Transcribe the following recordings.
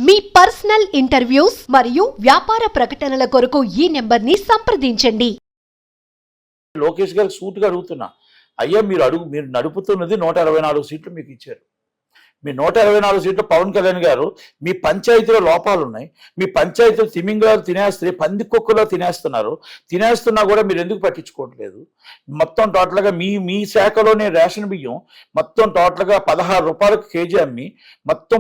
మీ personal interviews మరియు వ్యాపార ప్రకటనల కొరకు ఈ నెంబర్ని సంప్రదించండి. లోకేష్ గారికి సూటిగా అడుగుతున్నా, అయ్యా మీరు నడుపుతున్నది 124 సీట్లు మీకు ఇచ్చారు. మీ 124 సీట్లు పవన్ కళ్యాణ్ గారు మీ పంచాయతీలో లోపాలు ఉన్నాయి. మీ పంచాయతీలో తిమింగలాలు తినేస్తే పందికొక్కులో తినేస్తున్నా కూడా మీరు ఎందుకు పట్టించుకోవట్లేదు? మొత్తం టోటల్గా మీ శాఖలోనే రేషన్ బియ్యం మొత్తం టోటల్గా 16 రూపాయలకు కేజీ అమ్మి మొత్తం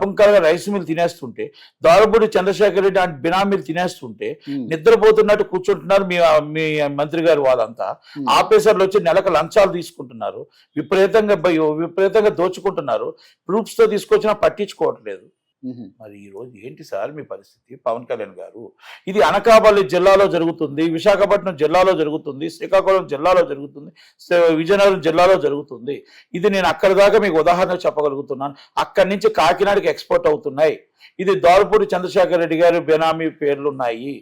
పుంకాలుగా రైస్ మిల్ తినేస్తుంటే, దారుబూడి చంద్రశేఖర్ రెడ్డి అంటే బినామీలు తినేస్తుంటే నిద్రపోతున్నట్టు కూర్చుంటున్నారు మీ మంత్రి గారు. వాళ్ళంతా ఆఫీసర్లు వచ్చి నెలకు లంచాలు తీసుకుంటున్నారు, విపరీతంగా దోచుకుంటున్నారు. ప్రూఫ్స్ తో తీసుకొచ్చినా పట్టించుకోవట్లేదు. మరి ఈ రోజు ఏంటి సార్ మీ పరిస్థితి? పవన్ కళ్యాణ్ గారు, ఇది అనకాపల్లి జిల్లాలో జరుగుతుంది, విశాఖపట్నం జిల్లాలో జరుగుతుంది, శ్రీకాకుళం జిల్లాలో జరుగుతుంది, విజయనగరం జిల్లాలో జరుగుతుంది. ఇది నేను అక్కడి దాకా మీకు ఉదాహరణ చెప్పగలుగుతున్నాను. అక్కడి నుంచి కాకినాడకి ఎక్స్పోర్ట్ అవుతున్నాయి. ఇది దారుపూడి చంద్రశేఖర్ రెడ్డి గారి బెనామీ పేర్లు ఉన్నాయి.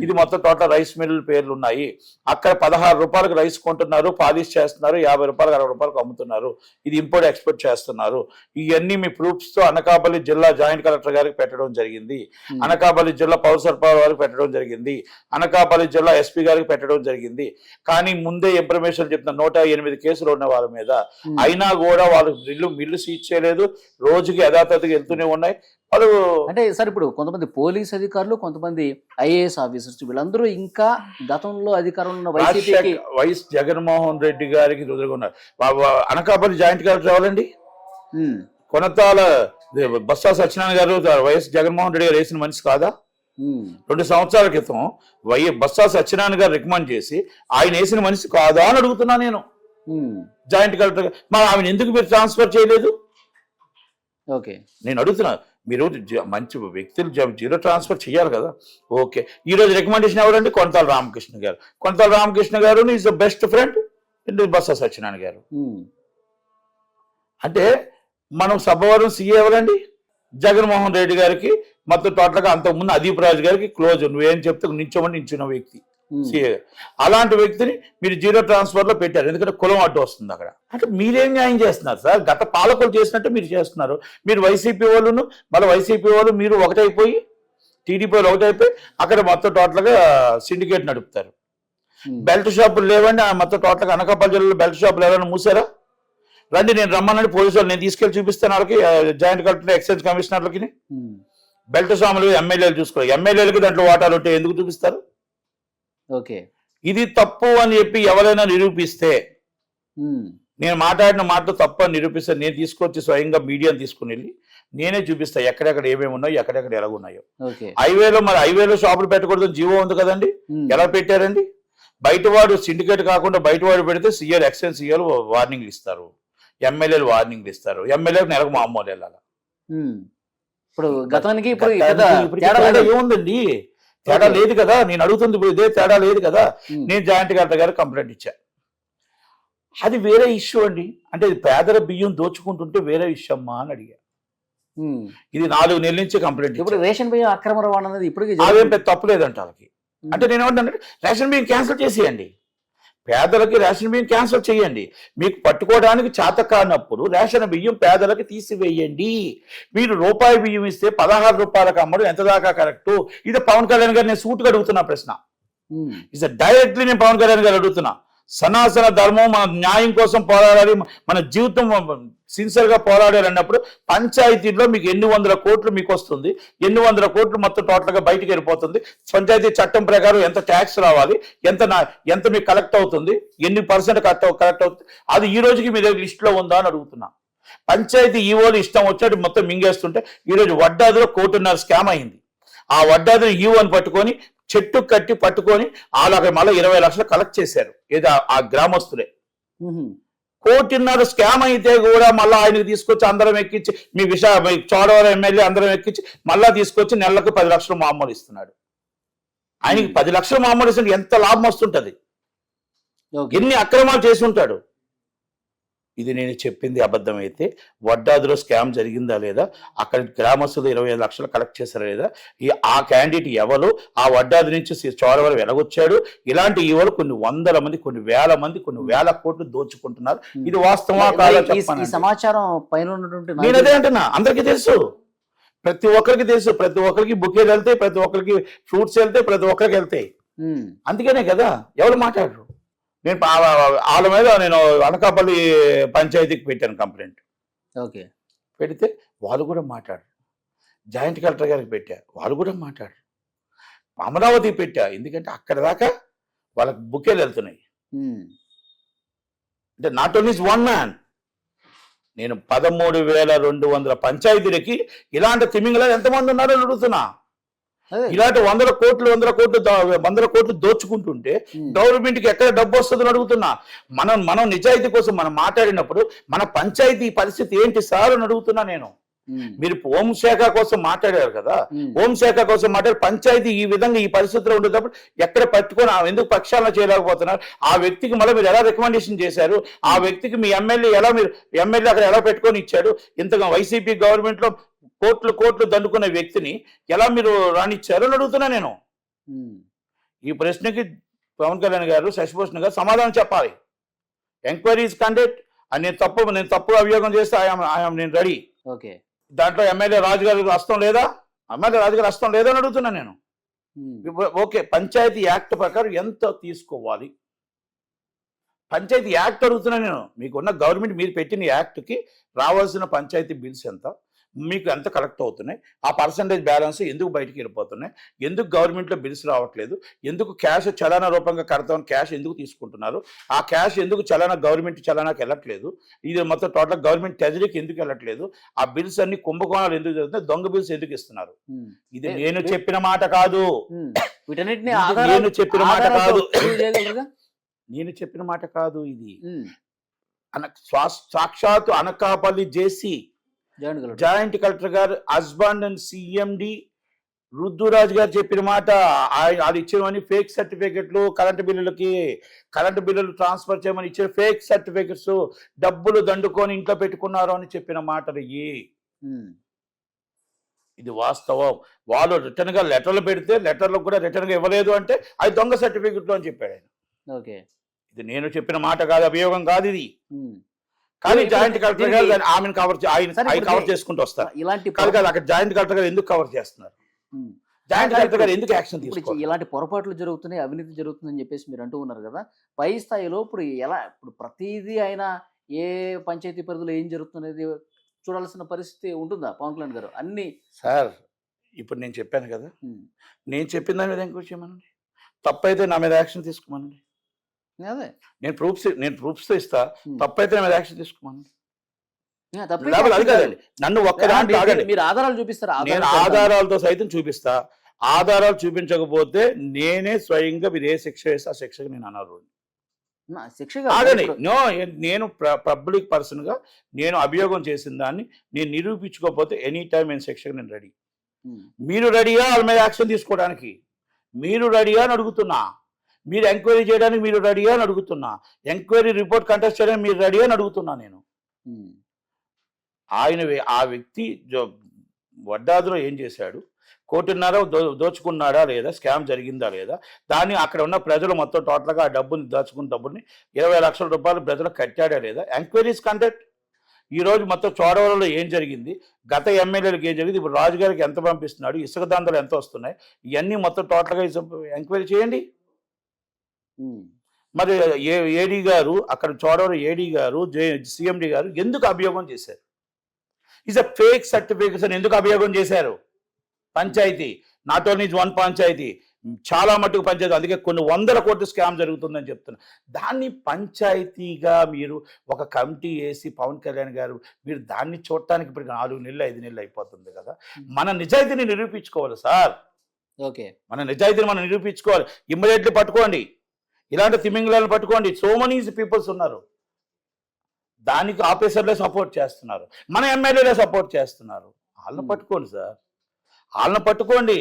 ఇది మొత్తం టోటల్ రైస్ మిల్లుల పేర్లు ఉన్నాయి. అక్కడ 16 రూపాయలకు రైస్ కొంటున్నారు, పాలిష్ చేస్తున్నారు, 50 రూపాయలకు 60 రూపాయలకు అమ్ముతున్నారు. ఇది ఇంపోర్ట్ ఎక్స్పోర్ట్ చేస్తున్నారు. ఇవన్నీ మీ ప్రూఫ్స్ తో అనకాపల్లి జిల్లా జాయింట్ కలెక్టర్ గారికి పెట్టడం జరిగింది, అనకాపల్లి జిల్లా పౌర సరఫరా వారికి పెట్టడం జరిగింది, అనకాపల్లి జిల్లా ఎస్పీ గారికి పెట్టడం జరిగింది. కానీ ముందే ఇన్ఫర్మేషన్ చెప్తున్న 108 కేసులు ఉన్న వాళ్ళ మీద అయినా కూడా వాళ్ళు మిల్లు సీజ్ చేయలేదు. రోజుకి యథాతథిగా వెళ్తూనే ఉన్నాయి. అంటే సార్, ఇప్పుడు కొంతమంది పోలీస్ అధికారులు, కొంతమంది ఐఏఎస్ ఆఫీసర్స్, వీళ్ళందరూ ఇంకా గతంలో అధికారంలో ఉన్న వైఎస్ జగన్మోహన్ రెడ్డి గారికి ఎదుర్కొన్నారు. అనకాపల్లి జాయింట్ కలెక్టర్ ఎవరండి? కొనతాల బొత్స సత్యనారాయణ గారు వైఎస్ జగన్మోహన్ రెడ్డి గారు వేసిన మనిషి కాదా? 2 సంవత్సరాల క్రితం బొత్స సత్యనారాయణ గారు రికమెండ్ చేసి ఆయన వేసిన మనిషి కాదా అని అడుగుతున్నా నేను. జాయింట్ కలెక్టర్ మరి ఆమెను ఎందుకు మీరు ట్రాన్స్ఫర్ చేయలేదు? ఓకే, నేను అడుగుతున్నా. మీరు మంచి వ్యక్తులు జీరో ట్రాన్స్ఫర్ చేయాలి కదా. ఓకే, ఈ రోజు రికమెండేషన్ ఎవరండి? కొనతాల రామకృష్ణ గారు. కొనతాల రామకృష్ణ గారు is the best friend Botsa Satyanarayana గారు. అంటే మనం సభవరం సీఏ ఎవరండి? జగన్మోహన్ రెడ్డి గారికి మొత్తం టోటల్గా అంతకుముందు అదీప్ రాజు గారికి క్లోజ్. నువ్వేం చెప్తే నించిన వ్యక్తి సీఏ. అలాంటి వ్యక్తిని మీరు జీరో ట్రాన్స్ఫర్ లో పెట్టారు, ఎందుకంటే కులం అడ్డు వస్తుంది అక్కడ. అంటే మీరేం న్యాయం చేస్తున్నారు సార్? గత పాలకులు చేసినట్టు మీరు చేస్తున్నారు. మీరు వైసీపీ వాళ్ళను మళ్ళీ వైసీపీ వాళ్ళు మీరు ఒకటైపోయి టీడీపీ వాళ్ళు ఒకటైపోయి అక్కడ మొత్తం టోటల్గా సిండికేట్ నడుపుతారు. బెల్ట్ షాపులు లేవండి మొత్తం టోటల్గా. అనకాపల్లి జిల్లాలో బెల్ట్ షాపులు ఎవరైనా మూసారా? రండి, నేను రమ్మనండి పోలీసు వాళ్ళు, నేను తీసుకెళ్ళి చూపిస్తాను వాళ్ళకి, జాయింట్ కలెక్టర్ ఎక్సైజ్ కమిషనర్లకి. బెల్ట్ షాపులు ఎమ్మెల్యేలు చూసుకోవాలి. ఎమ్మెల్యేలకి దాంట్లో వాటాలు ఉంటే ఎందుకు చూపిస్తారు? ఓకే, ఇది తప్పు అని చెప్పి ఎవరైనా నిరూపిస్తే, నేను మాట్లాడిన మాట తప్పు అని నిరూపిస్తే, నేను తీసుకొచ్చి స్వయంగా మీడియాని తీసుకుని వెళ్ళి నేనే చూపిస్తా ఎక్కడెక్కడ ఏమేమి ఉన్నాయో, ఎక్కడెక్కడ ఎలాగున్నాయో. హైవేలో షాపులు పెట్టకూడదు జీవో ఉంది కదండి, ఎలా పెట్టారండి? బయటవాడు సిండికేట్ కాకుండా బయటవాడు పెడితే సీఎల్ ఎక్సైజ్ సీఎల్ వార్నింగ్లు ఇస్తారు, ఎమ్మెల్యేలు వార్నింగ్లు ఇస్తారు. ఎమ్మెల్యేలకు నెలకు మామూలు వెళ్ళాలి. ఇప్పుడు గతానికి ఏముందండి? తేడా లేదు కదా. నేను అడుగుతుంది ఇప్పుడు ఇదే తేడా లేదు కదా. నేను జాయింట్ కలెక్టర్ గారు కంప్లైంట్ ఇచ్చా, అది వేరే ఇష్యూ అండి. అంటే పేదల బియ్యం దోచుకుంటుంటే వేరే ఇష్యూ అమ్మా అని అడిగా. ఇది 4 నెలల నుంచి కంప్లైంట్. ఇప్పుడు రేషన్ బియ్యం అక్రమ రవాణా అనేది ఇప్పుడు అదేం తప్పులేదంట వాళ్ళకి. అంటే నేను ఏమంటానంటే రేషన్ బియ్యం క్యాన్సిల్ చేసేయండి, పేదలకి రేషన్ బియ్యం క్యాన్సిల్ చేయండి. మీకు పట్టుకోవడానికి చేత కానప్పుడు రేషన్ బియ్యం పేదలకి తీసివేయండి. మీరు రూపాయి బియ్యం ఇస్తే 16 రూపాయలకు అమ్మడం ఎంత దాకా కరెక్టు? ఇది పవన్ కళ్యాణ్ గారు నేను సూటుగా అడుగుతున్నా ప్రశ్న. ఇది డైరెక్ట్లీ నేను పవన్ కళ్యాణ్ గారు అడుగుతున్నా. సనాతన ధర్మం, మన న్యాయం కోసం పోరాడాలి, మన జీవితం సిన్సియర్గా పోరాడాలి అన్నప్పుడు పంచాయతీలో మీకు ఎన్ని వందల కోట్లు మీకు వస్తుంది, ఎన్ని వందల కోట్లు మొత్తం టోటల్గా బయటికి వెళ్ళిపోతుంది. పంచాయతీ చట్టం ప్రకారం ఎంత ట్యాక్స్ రావాలి, ఎంత మీకు కలెక్ట్ అవుతుంది, ఎన్ని % కలెక్ట్ అవుతుంది, అది ఈ రోజుకి మీ దగ్గర లిస్టులో ఉందా అని అడుగుతున్నా. పంచాయతీ ఈవోలు ఇష్టం వచ్చినట్టు మొత్తం మింగేస్తుంటే ఈరోజు వడ్డాదిలో 1.5 కోటి స్కామ్ అయింది. ఆ వడ్డాదిలో ఈవోని పట్టుకొని చెట్టు కట్టి పట్టుకొని వాళ్ళకి మళ్ళీ 20 లక్షలు కలెక్ట్ చేశారు. ఏదో ఆ గ్రామస్తులే. 1.5 కోటి స్కామ్ అయితే కూడా మళ్ళీ ఆయనకు తీసుకొచ్చి అందరం ఎక్కించి మీ చోడవరం ఎమ్మెల్యే అందరం ఎక్కించి మళ్ళా తీసుకొచ్చి నెలకు 10 లక్షలు మామూలు ఇస్తున్నాడు. ఆయనకి 10 లక్షలు మామూలు ఇస్తుంటే ఎంత లాభం వస్తుంటది? ఎన్ని అక్రమాలు చేసి ఉంటాడు? ఇది నేను చెప్పింది అబద్ధమైతే వడ్డాదిలో స్కామ్ జరిగిందా లేదా, అక్కడ గ్రామస్తులు 25 లక్షలు కలెక్ట్ చేశారా లేదా, ఆ క్యాండిడేట్ ఎవరు, ఆ వడ్డాది నుంచి చోరవరం వెలగొచ్చాడు, ఇలాంటి ఈవోలు కొన్ని వందల మంది, కొన్ని వేల మంది, కొన్ని వేల కోట్లు దోచుకుంటున్నారు. ఇది వాస్తవా కాదా చెప్పండి. సమాచారం పైన నేను అదే అంటున్నా, అందరికీ తెలుసు. ప్రతి ఒక్కరికి తెలుసు, ప్రతి ఒక్కరికి బుకేలు వెళ్తాయి, ప్రతి ఒక్కరికి ఫ్రూట్స్ వెళ్తాయి, ప్రతి ఒక్కరికి వెళ్తాయి. అందుకనే కదా ఎవరు మాట్లాడరు. నేను వాళ్ళ మీద నేను అనకాపల్లి పంచాయతీకి పెట్టాను కంప్లైంట్. ఓకే. పెడితే వాళ్ళు కూడా మాట్లాడరు. జాయింట్ కలెక్టర్ గారికి పెట్టా, వాళ్ళు కూడా మాట్లాడరు. అమరావతికి పెట్టా, ఎందుకంటే అక్కడ దాకా వాళ్ళకి బుకేలు వెళ్తున్నాయి. అంటే నాట్ ఓన్లీ వన్ మ్యాన్. నేను 13,200 పంచాయతీలకి ఇలాంటి తిమింగళాలు ఎంతమంది ఉన్నారో అడుగుతున్నా. ఇలాంటి 100 కోట్లు దోచుకుంటుంటే గవర్నమెంట్ కి ఎక్కడ డబ్బు వస్తుందని అడుగుతున్నా. మనం నిజాయితీ కోసం మనం మాట్లాడినప్పుడు మన పంచాయతీ పరిస్థితి ఏంటి సార్ అని అడుగుతున్నా నేను. మీరు హోంశాఖ కోసం మాట్లాడారు కదా, హోంశాఖ కోసం మాట్లాడి పంచాయతీ ఈ విధంగా ఈ పరిస్థితిలో ఉండేటప్పుడు ఎక్కడ పట్టుకొని ఎందుకు పక్షాలను చేయలేకపోతున్నారు? ఆ వ్యక్తికి మళ్ళీ మీరు ఎలా రికమెండేషన్ చేశారు? ఆ వ్యక్తికి మీ ఎమ్మెల్యే అక్కడ ఎలా పెట్టుకొని ఇచ్చాడు? ఇంతగా వైసీపీ గవర్నమెంట్ లో కోట్లు దండుకున్న వ్యక్తిని ఎలా మీరు రానిచ్చారు అని అడుగుతున్నా నేను. ఈ ప్రశ్నకి పవన్ కళ్యాణ్ గారు, శశిభూషణ్ గారు సమాధానం చెప్పాలి. Enquiries conduct. నేను తప్పు అభియోగం చేస్తే నేను రెడీ. ఓకే. దాంట్లో ఎమ్మెల్యే రాజు గారికి హస్తం లేదా? ఎమ్మెల్యే రాజు గారి హస్తం లేదా అని అడుగుతున్నా నేను. ఓకే, పంచాయతీ యాక్ట్ ప్రకారం ఎంత తీసుకోవాలి? పంచాయతీ యాక్ట్ అడుగుతున్నా నేను. మీకున్న గవర్నమెంట్ మీరు పెట్టిన యాక్ట్కి రావాల్సిన పంచాయతీ బిల్స్ ఎంత, మీకు ఎంత కలెక్ట్ అవుతున్నాయి, ఆ పర్సంటేజ్ బ్యాలెన్స్ ఎందుకు బయటికి వెళ్ళిపోతున్నాయి, ఎందుకు గవర్నమెంట్లో బిల్స్ రావట్లేదు, ఎందుకు క్యాష్ చలానా రూపంగా కడతామని క్యాష్ ఎందుకు తీసుకుంటున్నారు, ఆ క్యాష్ ఎందుకు గవర్నమెంట్ చలానాకి వెళ్ళట్లేదు, ఇది మొత్తం టోటల్ గవర్నమెంట్ ట్రెజరీకి ఎందుకు వెళ్ళట్లేదు, ఆ బిల్స్ అన్ని కుంభకోణాలు ఎందుకు జరుగుతున్నాయి, దొంగ బిల్స్ ఎందుకు ఇస్తున్నారు? ఇది నేను చెప్పిన మాట కాదు. నేను చెప్పిన మాట కాదు. నేను చెప్పిన మాట కాదు. ఇది సాక్షాత్తు అనకాపల్లి జేసీ జాయింట్ కలెక్టర్ గారు హస్బెండ్ అండ్ సిఎండి రుద్దురాజు గారు చెప్పిన మాట. వాళ్ళు ఇచ్చేవని ఫేక్ సర్టిఫికెట్లు, కరెంటు బిల్లులు ట్రాన్స్ఫర్ చేయమని ఇచ్చే ఫేక్ సర్టిఫికెట్స్, డబ్బులు దండుకొని ఇంట్లో పెట్టుకున్నారు అని చెప్పిన మాటలు ఇది వాస్తవం. వాళ్ళు రిటర్న్ గా లెటర్లు పెడితే లెటర్లకు కూడా రిటర్న్ గా ఇవ్వలేదు అంటే అది దొంగ సర్టిఫికెట్లు అని చెప్పాడు ఆయన. ఓకే. ఇది నేను చెప్పిన మాట కాదు, అభియోగం కాదు ఇది. కానీ జాయింట్ కలెక్టర్ గారు ఆమెను కవర్ చేసుకుంటూ వస్తారు. ఇలాంటి అక్కడ జాయింట్ కలెక్టర్ గారు ఎందుకు కవర్ చేస్తున్నారు? జాయింట్ కలెక్టర్ గారు ఎందుకు యాక్షన్ తీసుకుంటారు? ఇలాంటి పొరపాట్లు జరుగుతున్నాయి, అవినీతి జరుగుతుందని చెప్పేసి మీరు అంటూ ఉన్నారు కదా. పై స్థాయిలో ఇప్పుడు ప్రతిదీ ఆయన ఏ పంచాయతీ పరిధిలో ఏం జరుగుతున్నది చూడాల్సిన పరిస్థితి ఉంటుందా పవన్ కళ్యాణ్ గారు? అన్ని సార్ ఇప్పుడు నేను చెప్పాను కదా, నేను చెప్పిన దాని మీద ఎంక్వైరీ చేయమనండి, తప్పైతే నా మీద యాక్షన్ తీసుకోమనండి. అదే నేను ప్రూఫ్స్ ఇస్తా, తప్పైతే నా మీద యాక్షన్ తీసుకోమనండి. అది కాదండి, నన్ను ఒక్కదాంట్లో మీరు ఆధారాలు చూపిస్తారా? నేను ఆధారాలతో సైతం చూపిస్తా. ఆధారాలు చూపించకపోతే నేనే స్వయంగా మీరు ఏ శిక్ష వేస్తే ఆ శిక్షకు నేను అనర్హుడిని. నేను పబ్లిక్ పర్సన్ గా నేను అభియోగం చేసిన దాన్ని నేను నిరూపించుకోకపోతే ఎనీ టైం నేను శిక్షకు నేను రెడీ. మీరు రెడీగా వాళ్ళ మీద యాక్షన్ తీసుకోవడానికి? మీరు రెడీగా అని అడుగుతున్నా. మీరు ఎంక్వైరీ చేయడానికి మీరు రెడీగా అని అడుగుతున్నా. ఎంక్వైరీ రిపోర్ట్ కంటెస్ట్ చేయడానికి మీరు రెడీగా అని అడుగుతున్నా నేను. ఆ వ్యక్తి వడ్డాదులో ఏం చేశాడు, 1.5 దోచుకున్నాడా లేదా, స్కామ్ జరిగిందా లేదా, దాన్ని అక్కడ ఉన్న ప్రజలు మొత్తం టోటల్గా ఆ డబ్బుని దాచుకున్న డబ్బుని 20 లక్షల రూపాయలు ప్రజలు కట్టాడా లేదా, ఎంక్వైరీస్ కండక్ట్. ఈ రోజు మొత్తం చోడవరంలో ఏం జరిగింది, గత ఎమ్మెల్యేలకు ఏం జరిగింది, ఇప్పుడు రాజుగారికి ఎంత పంపిస్తున్నాడు, ఇసుక దందలు ఎంత వస్తున్నాయి, ఇవన్నీ మొత్తం టోటల్గా ఎంక్వైరీ చేయండి. మరి ఏడీ గారు అక్కడ చోడవరం ఏడీ గారు సిఎండి గారు ఎందుకు అభియోగం చేశారు? ఈజ్ అ ఫేక్ సర్టిఫికేట్స్ అని ఎందుకు అభియోగం చేశారు? Panchayat not only one panchayat, చాలా మట్టుకు పంచాయతీ, అందుకే కొన్ని 100 కోట్ల స్కామ్ జరుగుతుందని చెప్తున్నా. దాన్ని పంచాయతీగా మీరు ఒక కమిటీ వేసి పవన్ కళ్యాణ్ గారు మీరు దాన్ని చూడటానికి ఇప్పుడు 4 నెలలు 5 నెలలు అయిపోతుంది కదా. మన నిజాయితీని నిరూపించుకోవాలి సార్. ఓకే, మన నిజాయితీని మనం నిరూపించుకోవాలి. ఇమ్మీడియట్లీ పట్టుకోండి, ఇలాంటి తిమింగళాలను పట్టుకోండి. సో మెనీ పీపుల్స్ ఉన్నారు, దానికి ఆఫీసర్లే సపోర్ట్ చేస్తున్నారు, మన ఎమ్మెల్యేలే సపోర్ట్ చేస్తున్నారు. వాళ్ళని పట్టుకోండి సార్, వాళ్ళని పట్టుకోండి.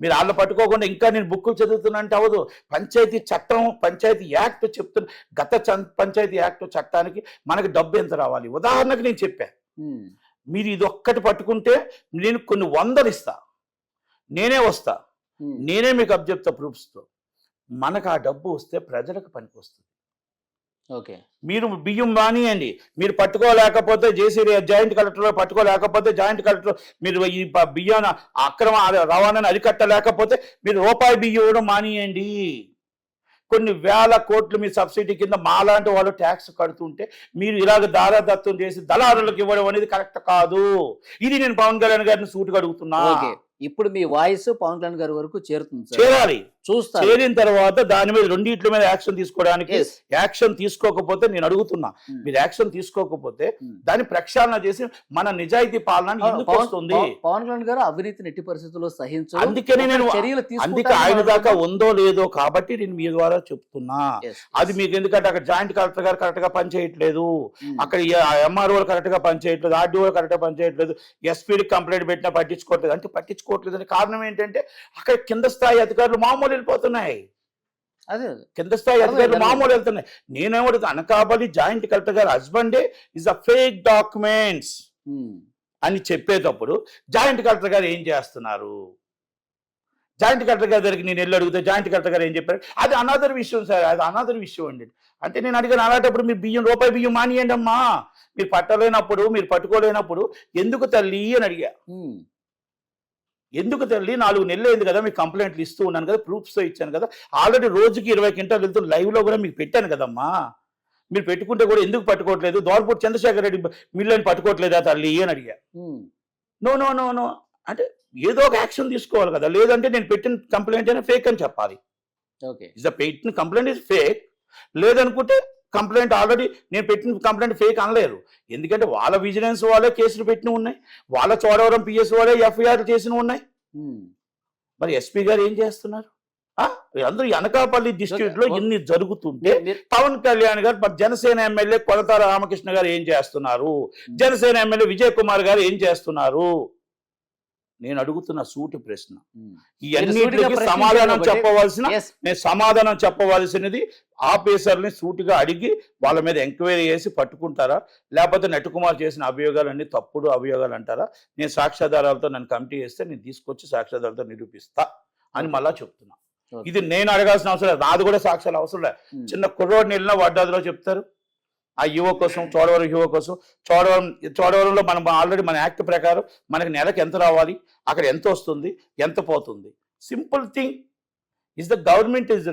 మీరు వాళ్ళని పట్టుకోకుండా ఇంకా నేను బుక్కులు చదువుతున్నా అంటే అవ్వదు. పంచాయతీ చట్టం, పంచాయతీ యాక్ట్ చెప్తున్నా. గత పంచాయతీ యాక్ట్ చట్టానికి మనకి డబ్బు ఎంత రావాలి, ఉదాహరణకు నేను చెప్పా. మీరు ఇది ఒక్కటి పట్టుకుంటే నేను కొన్ని 100 ఇస్తా, నేనే వస్తా, నేనే మీకు అబ్జెప్తా ప్రూఫ్స్తో. మనకు ఆ డబ్బు వస్తే ప్రజలకు పనికి వస్తుంది. ఓకే. మీరు బియ్యం మానియండి. మీరు పట్టుకోలేకపోతే జేసీ జాయింట్ కలెక్టర్ పట్టుకోలేకపోతే జాయింట్ కలెక్టర్ మీరు ఈ బియ్యాన అక్రమ రవాణాను అరికట్టలేకపోతే మీరు రూపాయి బియ్యం ఇవ్వడం మానియండి. కొన్ని వేల కోట్లు మీ సబ్సిడీ కింద మాలాంటి వాళ్ళు ట్యాక్స్ కడుతుంటే మీరు ఇలాగ దారాదత్తం చేసి దళారులకు ఇవ్వడం అనేది కరెక్ట్ కాదు. ఇది నేను పవన్ కళ్యాణ్ గారిని సూటిగా అడుగుతున్నా. ఓకే. ఇప్పుడు మీ వాయిస్ పవన్ కళ్యాణ్ గారి వరకు చేరుతుంది సార్. చేరాలి. చూస్తా. చేరిన తర్వాత దాని మీద రెండిట్ల మీద యాక్షన్ తీసుకోవడానికి యాక్షన్ తీసుకోకపోతే నేను అడుగుతున్నా, మీరు యాక్షన్ తీసుకోకపోతే దాన్ని ప్రక్షాళన చేసి మన నిజాయితీ పాలన ఎందుకు వస్తుంది? పవన్ కళ్యాణ్ గారు అవినీతిని ఎట్టి పరిస్థితుల్లో సహించరు. అందుకని నేను చర్యలు అందుకే ఆయన దాకా ఉందో లేదో కాబట్టి నేను మీ ద్వారా చెప్తున్నా. అది మీకు ఎందుకంటే అక్కడ జాయింట్ కలెక్టర్ గారు కరెక్ట్ గా పనిచేయట్లేదు, అక్కడ ఎంఆర్ఓ కరెక్ట్ గా పనిచేయట్లేదు, ఆర్డీఓ కరెక్ట్ గా పనిచేయట్లేదు, ఎస్పీడి కంప్లైంట్ పెట్టినా పట్టించుకోవట్లేదు. అంటే పట్టించుకోవట్లేదు అని కారణం ఏంటంటే అక్కడ కింద స్థాయి అధికారులు మామూలు వెళ్ళిపోతున్నాయి. అదే కింద స్థాయి అధికారులు మామూలు వెళ్తున్నాయి. నేనేమడుగుతా, అనకాపల్లి జాయింట్ కలెక్టర్ గారు హస్బెండే ఇస్ అ ఫేక్ డాక్యుమెంట్స్ అని చెప్పేటప్పుడు జాయింట్ కలెక్టర్ గారు ఏం చేస్తున్నారు? జాయింట్ కలెక్టర్ గారి దగ్గరికి నేను వెళ్ళి అడిగితే జాయింట్ కలెక్టర్ గారు ఏం చెప్పారు? అది అనదర్ విషయం సార్, అది అనదర్ విషయం అండి. అంటే నేను అడిగాను, అలాంటప్పుడు మీరు రూపాయి బియ్యం మానియండి అమ్మా. మీరు పట్టలేనప్పుడు, మీరు పట్టుకోలేనప్పుడు ఎందుకు తల్లి అని అడిగా. ఎందుకు తల్లి, 4 నెలలు అయింది కదా మీకు కంప్లైంట్లు ఇస్తూ ఉన్నాను కదా, ప్రూఫ్స్తో ఇచ్చాను కదా, ఆల్రెడీ రోజుకి 20 క్వింటాలు వెళ్తున్న లైవ్లో కూడా మీకు పెట్టాను కదమ్మా. మీరు పెట్టుకుంటే కూడా ఎందుకు పట్టుకోవట్లేదు? దోర్పూర్ చంద్రశేఖర్ రెడ్డి మిల్లుని పట్టుకోవట్లేదా తల్లి అని అడిగా. నో నో నో నో అంటే ఏదో ఒక యాక్షన్ తీసుకోవాలి కదా, లేదంటే నేను పెట్టిన కంప్లైంట్ అయినా ఫేక్ అని చెప్పాలి. ఇస్ ద పెట్టిన కంప్లైంట్ ఇస్ ఫేక్. లేదనుకుంటే కంప్లైంట్ ఆల్రెడీ నేను పెట్టిన కంప్లైంట్ ఫేక్ అనలేరు. ఎందుకంటే వాళ్ళ విజిలెన్స్ వాళ్ళే కేసులు పెట్టిన ఉన్నాయి, వాళ్ళ చోడవరం పిఎస్ వాళ్ళే ఎఫ్ఐఆర్ చేసిన ఉన్నాయి. మరి ఎస్పీ గారు ఏం చేస్తున్నారు? అందరూ అనకాపల్లి డిస్ట్రిక్ట్ లో ఇన్ని జరుగుతుంటే పవన్ కళ్యాణ్ గారు, జనసేన ఎమ్మెల్యే కొనతాల రామకృష్ణ గారు ఏం చేస్తున్నారు? జనసేన ఎమ్మెల్యే విజయ్ కుమార్ గారు ఏం చేస్తున్నారు? నేను అడుగుతున్న సూటి ప్రశ్న. ఇవన్నిటికి సమాధానం చెప్పవలసిన, నేను సమాధానం చెప్పవలసినది ఆఫీసర్ని సూటిగా అడిగి వాళ్ళ మీద ఎంక్వైరీ చేసి పట్టుకుంటారా, లేకపోతే నెట్టుకుమార్ చేసిన అభియోగాలన్నీ తప్పుడు అభియోగాలు అంటారా? నేను సాక్ష్యాధారాలతో నన్ను కమిటీ చేస్తే నేను తీసుకొచ్చి సాక్ష్యాధారాలతో నిరూపిస్తా అని మళ్ళా చెప్తున్నా. ఇది నేను అడగాల్సిన అవసరం లేదు, నాది కూడా సాక్ష్యాలు అవసరం లేదు. చిన్న కుర్రోడిని వెళ్ళినా వడ్డాదిలో చెప్తారు. ఆ యువ కోసం, చోడవరం యువ కోసం, చోడవరంలో మనం ఆల్రెడీ మన యాక్ట్ ప్రకారం మనకి నెలకు ఎంత రావాలి, అక్కడ ఎంత వస్తుంది, ఎంత పోతుంది. Simple thing is the government is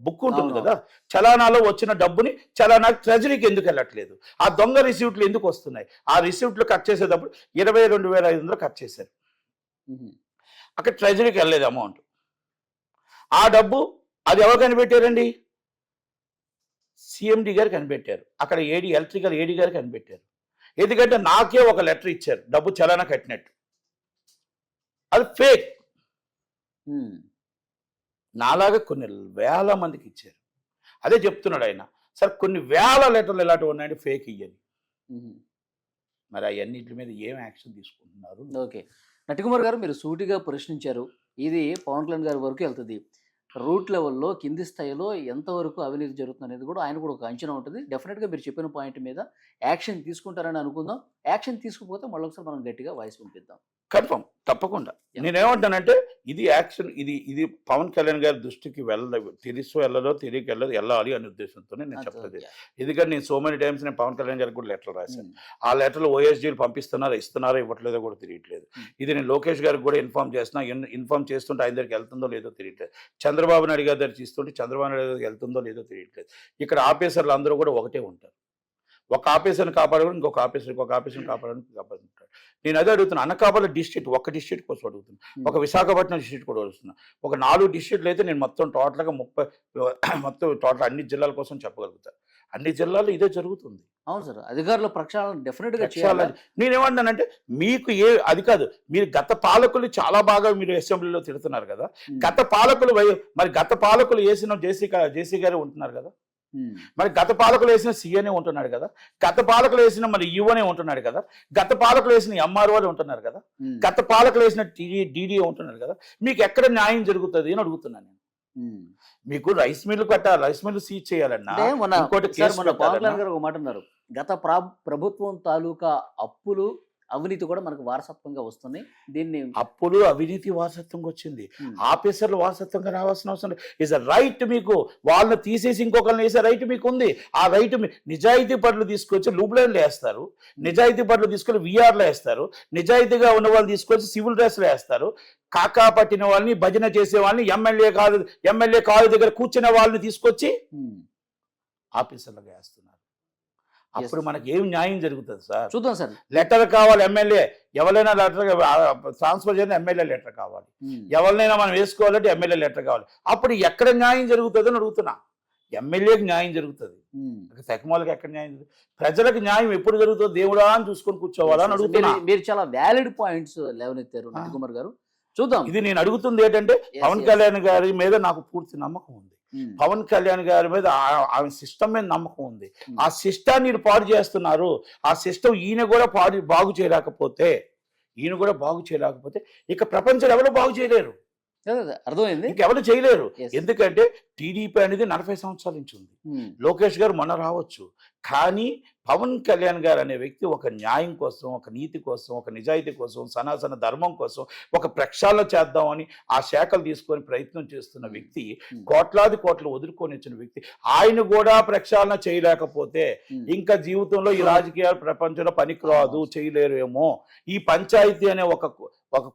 book ఉంటుంది కదా, చలానాలో వచ్చిన డబ్బుని చలానా ట్రెజరీకి ఎందుకు వెళ్ళట్లేదు? ఆ దొంగ రిసీప్ట్లు ఎందుకు వస్తున్నాయి? ఆ రిసీప్ట్లు కట్ చేసేటప్పుడు 22,500 కట్ చేశారు, అక్కడ ట్రెజరీకి వెళ్ళలేదు అమౌంట్. ఆ డబ్బు అది ఎవరు కనిపెట్టారండి? సిఎండి గారు కనిపెట్టారు. అక్కడ ఎలక్ట్రికల్ ఏడీ గారు కనిపెట్టారు. ఎందుకంటే నాకే ఒక లెటర్ ఇచ్చారు డబ్బు చలానా కట్టినట్టు, అది ఫేక్. నాలాగా కొన్ని వేల మందికి ఇచ్చారు. అదే చెప్తున్నాడు ఆయన, సార్ కొన్ని వేల లెటర్లు ఇలాంటివి ఉన్నాయండి ఫేక్ ఇయ్యని. మరి అవన్నిటి మీద ఏం యాక్షన్ తీసుకుంటున్నారు? ఓకే, నటికుమార్ గారు మీరు సూటిగా ప్రశ్నించారు. ఇది పవన్ కళ్యాణ్ గారి వరకు వెళ్తుంది. రూట్ లెవెల్లో కింది స్థాయిలో ఎంతవరకు అవినీతి జరుగుతుంది అనేది కూడా ఆయన కూడా ఒక అంచనా ఉంటుంది. డెఫినెట్గా మీరు చెప్పిన పాయింట్ మీద యాక్షన్ తీసుకుంటారని అనుకుందాం. యాక్షన్ తీసుకుపోతే మళ్ళీ ఒకసారి మనం గట్టిగా వాయిస్ పంపిద్దాం. కన్ఫర్మ్, తప్పకుండా. నేనేమంటానంటే ఇది యాక్షన్, ఇది పవన్ కళ్యాణ్ గారి దృష్టికి తెలుసు వెళ్ళదో తెలియక వెళ్ళాలి అనే ఉద్దేశంతోనే నేను చెప్పలేదు. ఎందుకంటే నేను సో మెనీ టైమ్స్ నేను పవన్ కళ్యాణ్ గారికి కూడా లెటర్లు రాశాను. ఆ లెటర్లు ఓఎస్డీలు ఇస్తున్నారో ఇవ్వట్లేదో కూడా తెలియట్లేదు. ఇది నేను లోకేష్ గారికి కూడా ఇన్ఫార్మ్ చేస్తుంటే ఆయన దగ్గరికి వెళ్తుందో లేదో తెలియట్లేదు. చంద్రబాబు నాయుడు గారి దగ్గర తీస్తుంటే చంద్రబాబు నాయుడు గారికి వెళ్తుందో లేదో తెలియట్లేదు. ఇక్కడ ఆఫీసర్లు అందరూ కూడా ఒకటే ఉంటారు. ఒక ఆఫీసర్ని కాపాడుకుని ఇంకొక ఆఫీసర్ని కాపాడుకుంటాడు. నేను అదే అడుగుతున్నా, అనకాపల్లి డిస్ట్రిక్ట్ ఒక డిస్ట్రిక్ట్ కోసం అడుగుతున్నా, ఒక విశాఖపట్నం డిస్ట్రిక్ట్ కూడా అడుగుతున్నా. ఒక 4 డిస్ట్రిక్ట్లు అయితే నేను మొత్తం టోటల్గా 30 టోటల్ అన్ని జిల్లాల కోసం చెప్పగలుగుతాను. అన్ని జిల్లాల్లో ఇదే జరుగుతుంది. అవును సార్, అధికారుల ప్రక్షాళన డెఫినెట్గా చేయాలి. నేనేమంటానంటే మీకు అది కాదు, మీరు గత పాలకులు చాలా బాగా మీరు అసెంబ్లీలో తిడుతున్నారు కదా, గత పాలకులు వేసిన జేసీ గారు ఉంటున్నారు కదా, మరి గత పాలకులు వేసిన సీఎనే ఉంటున్నాడు కదా, గత పాలకులు వేసిన మరి యువనే ఉంటున్నాడు కదా, గత పాలకులు వేసిన ఎంఆర్ఓలే ఉంటున్నారు కదా, గత పాలకులు వేసిన డీడీఏ ఉంటున్నారు కదా, మీకు ఎక్కడ న్యాయం జరుగుతుంది అని అడుగుతున్నాను నేను. మీకు రైస్ మిల్లు సీజ్ చేయాలన్నా ఇంకోటి పవన్ కళ్యాణ్ గారు ఒక మాట అన్నారు, గత ప్రభుత్వం తాలూకా అప్పులు అవినీతి కూడా మనకు వారసత్వంగా వస్తుంది. దీన్ని అప్పుడు అవినీతి వారసత్వంగా వచ్చింది. ఉమ్, ఆఫీసర్లు వారసత్వంగా రావాల్సిన అవసరం లేదు. ఇస్ అ రైట్ మీకు. వాళ్ళని తీసేసి ఇంకొకరిని వేసే రైట్ మీకు ఉంది. ఆ రైట్ నిజాయితీ పనులు తీసుకొచ్చి లూబ్లైన్లు వేస్తారు, నిజాయితీ పనులు తీసుకొని విఆర్లు వేస్తారు, నిజాయితీగా ఉన్న వాళ్ళు తీసుకొచ్చి సివిల్ డ్రెస్లు వేస్తారు, కాకా పట్టిన వాళ్ళని భజన చేసే వాళ్ళని ఎమ్మెల్యే కాలు దగ్గర కూర్చునే వాళ్ళని తీసుకొచ్చి ఉమ్. ఆఫీసర్లుగా వేస్తున్నారు. అప్పుడు మనకి ఏం న్యాయం జరుగుతుంది సార్? చూద్దాం సార్. లెటర్ కావాలి ఎమ్మెల్యే, ఎవరైనా లెటర్ ట్రాన్స్ఫర్ చేయాలి ఎమ్మెల్యే లెటర్ కావాలి, ఉమ్, ఎవరినైనా మనం వేసుకోవాలంటే ఎమ్మెల్యే లెటర్ కావాలి. అప్పుడు ఎక్కడ న్యాయం జరుగుతుంది అని అడుగుతున్నా. ఎమ్మెల్యేకి న్యాయం జరుగుతుంది, ఉమ్. తెకమాలకి ఎక్కడ న్యాయం జరుగుతుంది? ప్రజలకు న్యాయం ఎప్పుడు జరుగుతుందో దేవుడా అని చూసుకొని కూర్చోవాలా అని అడుగుతున్నా. మీరు చాలా వ్యాలిడ్ పాయింట్స్ లేవనెత్తారు నంది కుమార్ గారు. చూద్దాం. ఇది నేను అడుగుతుంది ఏంటంటే Yes, పవన్ yes. కళ్యాణ్ గారి మీద నాకు పూర్తి నమ్మకం ఉంది. ఉమ్, పవన్ కళ్యాణ్ గారి మీద ఆమె సిస్టమ్ మీద నమ్మకం ఉంది. ఉమ్. ఆ సిస్టాన్ని ఈయన పాడు చేస్తున్నారు. ఆ సిస్టమ్ ఈయన కూడా బాగు చేయలేకపోతే ఇక ప్రపంచం ఎవరు బాగు చేయలేరు, అదే, అదే, అర్థమైంది. ఇంకెవరు చేయలేరు. Yes. ఎందుకంటే టీడీపీ అనేది 40 సంవత్సరాల నుంచి ఉంది. ఉమ్, లోకేష్ గారు మొన్న రావచ్చు, కానీ పవన్ కళ్యాణ్ గారు అనే వ్యక్తి ఒక న్యాయం కోసం, ఒక నీతి కోసం, ఒక నిజాయితీ కోసం, సనాతన ధర్మం కోసం ఒక ప్రక్షాళన చేద్దామని ఆ శాఖలు తీసుకొని ప్రయత్నం చేస్తున్న వ్యక్తి, కోట్లాది కోట్లు వదులుకొని వచ్చిన వ్యక్తి, ఆయన కూడా ప్రక్షాళన చేయలేకపోతే ఇంకా జీవితంలో ఈ రాజకీయ ప్రపంచంలో పనికిరాదు, చేయలేరేమో. ఈ పంచాయతీ అనే ఒక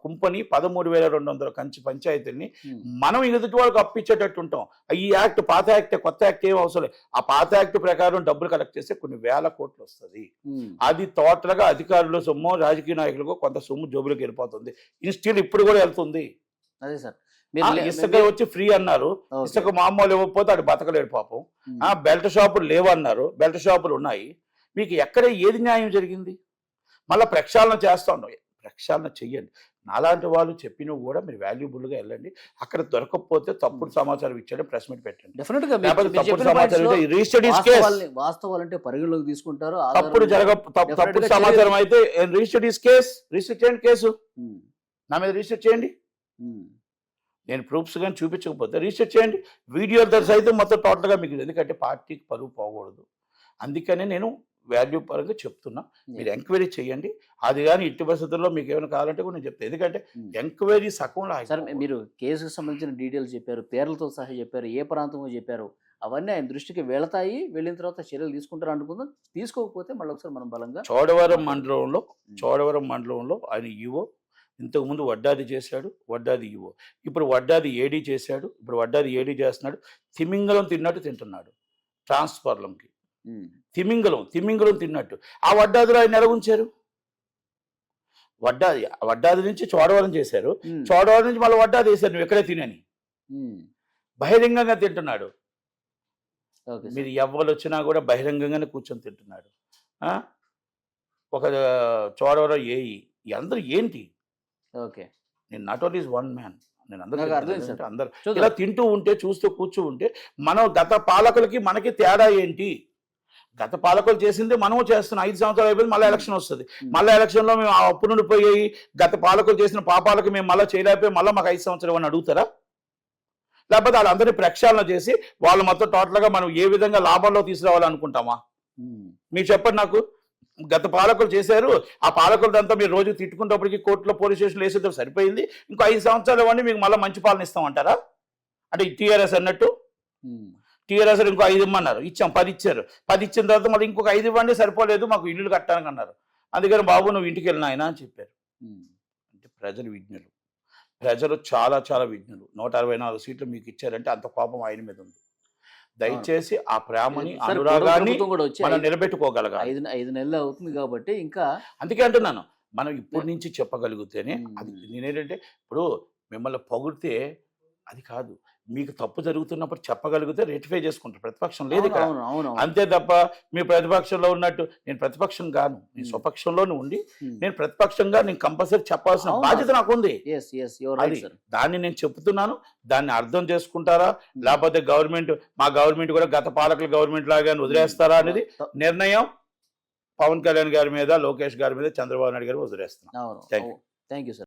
కుంపని 13,200 కంచి పంచాయతీల్ని మనం ఎదుటి వాళ్ళకి అప్పించేటట్టు ఉంటాం. ఈ యాక్ట్ పాత యాక్ట్, కొత్త యాక్ట్ ఏం అవసరం లేదు. ఆ పాత యాక్ట్ ప్రకారం డబ్బులు కలెక్ట్ చేస్తే కొన్ని వేల కోట్లు వస్తుంది. అది టోటల్గా అధికారుల సొమ్ము, రాజకీయ నాయకులకు కొంత సొమ్ము జోబులకు వెళ్ళిపోతుంది. ఇన్స్టిల్ ఇప్పుడు కూడా వెళ్తుంది. అదే సార్. ఇసుక వచ్చి ఫ్రీ అన్నారు, ఇసుక మామూలు ఇవ్వకపోతే అది బతకలేడు పాపం. బెల్ట్ షాపులు లేవన్నారు, బెల్ట్ షాపులు ఉన్నాయి. మీకు ఎక్కడ ఏది న్యాయం జరిగింది? మళ్ళీ ప్రక్షాళన చేస్తా ఉన్నాం. ప్రక్షాళన చెయ్యండి. నాలాంటి వాళ్ళు చెప్పినవి కూడా మీరు వాల్యుబుల్గా వెళ్ళండి. అక్కడ దొరకకపోతే తప్పుడు సమాచారం ఇచ్చేయడం, ప్రెస్ మీట్ పెట్టండి. డెఫినెట్ గా తప్పుడు సమాచారం రిజిస్టర్డ్ కేస్, వాస్తవాలంటే పరిగణలోకి తీసుకుంటారు. తప్పుడు సమాచారం అయితే రిజిస్టర్ కేసు నా మీద రిజిస్టర్ చేయండి. నేను ప్రూఫ్స్ కానీ చూపించకపోతే రిజిస్టర్ చేయండి. వీడియోల సైతం మొత్తం టోటల్గా మీకు, ఎందుకంటే పార్టీకి పరువు పోకూడదు. అందుకనే నేను వాల్యూ పరంగా చెప్తున్నా, మీరు ఎంక్వైరీ చేయండి. అది కానీ ఇట్టి పరిస్థితుల్లో మీకు ఏమైనా కావాలంటే కూడా నేను చెప్తాను. ఎందుకంటే ఎంక్వైరీ సగంలో సార్, మీరు కేసుకు సంబంధించిన డీటెయిల్స్ చెప్పారు, పేర్లతో సహా చెప్పారు, ఏ ప్రాంతంలో చెప్పారు, అవన్నీ ఆయన దృష్టికి వెళతాయి. వెళ్ళిన తర్వాత చర్యలు తీసుకుంటారు అనుకుందాం. తీసుకోకపోతే మళ్ళీ ఒకసారి మనం బలంగా చోడవరం మండలంలో ఆయన ఈవో, ఇంతకుముందు వడ్డాది చేశాడు, వడ్డాది ఈవో, ఇప్పుడు వడ్డాది ఏడీ చేశాడు, ఇప్పుడు వడ్డాది ఏడీ చేస్తున్నాడు. తిమింగలం తిన్నట్టు తింటున్నాడు ట్రాన్స్ఫార్లంకి. తిమింగలం తిన్నట్టు ఆ వడ్డాదిలో ఆయన ఎలా ఉంచారు? వడ్డాది నుంచి చోడవరం చేశారు, చోడవరం నుంచి మళ్ళీ వడ్డాది వేశారు, నువ్వు ఎక్కడే తినని. బహిరంగంగా తింటున్నాడు. మీరు ఎవ్వరు వచ్చినా కూడా బహిరంగంగానే కూర్చొని తింటున్నాడు. ఒక చోడవరం ఏఈ, అందరూ ఏంటి? ఓకే, నేను నాట్ ఓన్లీ వన్ మ్యాన్, నేను అందరూ చూద్దాం. ఇలా తింటూ ఉంటే, చూస్తూ ఉంటే మనం గత పాలకులకి మనకి తేడా ఏంటి? గత పాలకులు చేసింది మనము చేస్తున్నాం. 5 సంవత్సరాలు అయిపోయింది, మళ్ళీ ఎలక్షన్ వస్తుంది. మళ్ళీ ఎలక్షన్లో మేము అప్పు నుండి పోయి గత పాలకులు చేసిన పాపాలకు మేము మళ్ళీ చేయలేకపోయి మళ్ళీ మాకు 5 సంవత్సరాలు అని అడుగుతారా? లేకపోతే వాళ్ళందరినీ ప్రక్షాళన చేసి వాళ్ళు మొత్తం టోటల్గా మనం ఏ విధంగా లాభంలో తీసుకురావాలనుకుంటామా? మీరు చెప్పండి నాకు. గత పాలకులు చేశారు, ఆ పాలకులదంతా మీరు రోజు తిట్టుకున్నప్పటికీ కోర్టులో పోలీస్ స్టేషన్లో వేసేదో సరిపోయింది, ఇంకో 5 సంవత్సరాలు ఇవ్వండి మీకు మళ్ళీ మంచి పాలన ఇస్తామంటారా? అంటే టీఆర్ఎస్ అన్నట్టు టీఆర్ఎస్ ఇంకో 5 ఇమ్మన్నారు, ఇచ్చాం, 10 ఇచ్చారు. 10 ఇచ్చిన తర్వాత మళ్ళీ ఇంకొక 5 ఇవ్వండి, సరిపోలేదు, మాకు ఇల్లు కట్టడానికి అన్నారు. అందుకని బాబు నువ్వు ఇంటికి వెళ్ళిన ఆయన అని చెప్పారు. అంటే ప్రజలు విజ్ఞులు, ప్రజలు చాలా చాలా విజ్ఞులు. 164 సీట్లు మీకు ఇచ్చారంటే అంత కోపం ఆయన మీద ఉంది. దయచేసి ఆ ప్రేమని, అనురాగాన్ని మనం నిలబెట్టుకోగలగాలి. 5 నెలలు అవుతుంది కాబట్టి ఇంకా, అందుకే అంటున్నాను, మనం ఇప్పటి నుంచి చెప్పగలిగితేనే అది. నేనేంటంటే ఇప్పుడు మిమ్మల్ని పొగిడితే అది కాదు, మీకు తప్పు జరుగుతున్నప్పుడు చెప్పగలిగితే రెక్టిఫై చేసుకుంటారు. ప్రతిపక్షం లేదు ఇక్కడ, అంతే తప్ప మీ ప్రతిపక్షంలో ఉన్నట్టు నేను ప్రతిపక్షం గాను, నేను స్వపక్షంలోనే ఉండి నేను ప్రతిపక్షంగా నేను కంపల్సరీ చెప్పాల్సిన బాధ్యత నాకు ఉంది. దాన్ని నేను చెప్తున్నాను. దాన్ని అర్థం చేసుకుంటారా, లేకపోతే మా గవర్నమెంట్ కూడా గత పాలకుల గవర్నమెంట్ లాగా వదిలేస్తారా అనేది నిర్ణయం పవన్ కళ్యాణ్ గారి మీద, లోకేష్ గారి మీద, చంద్రబాబు నాయుడు గారు వదిలేస్తున్నాను. Thank you sir.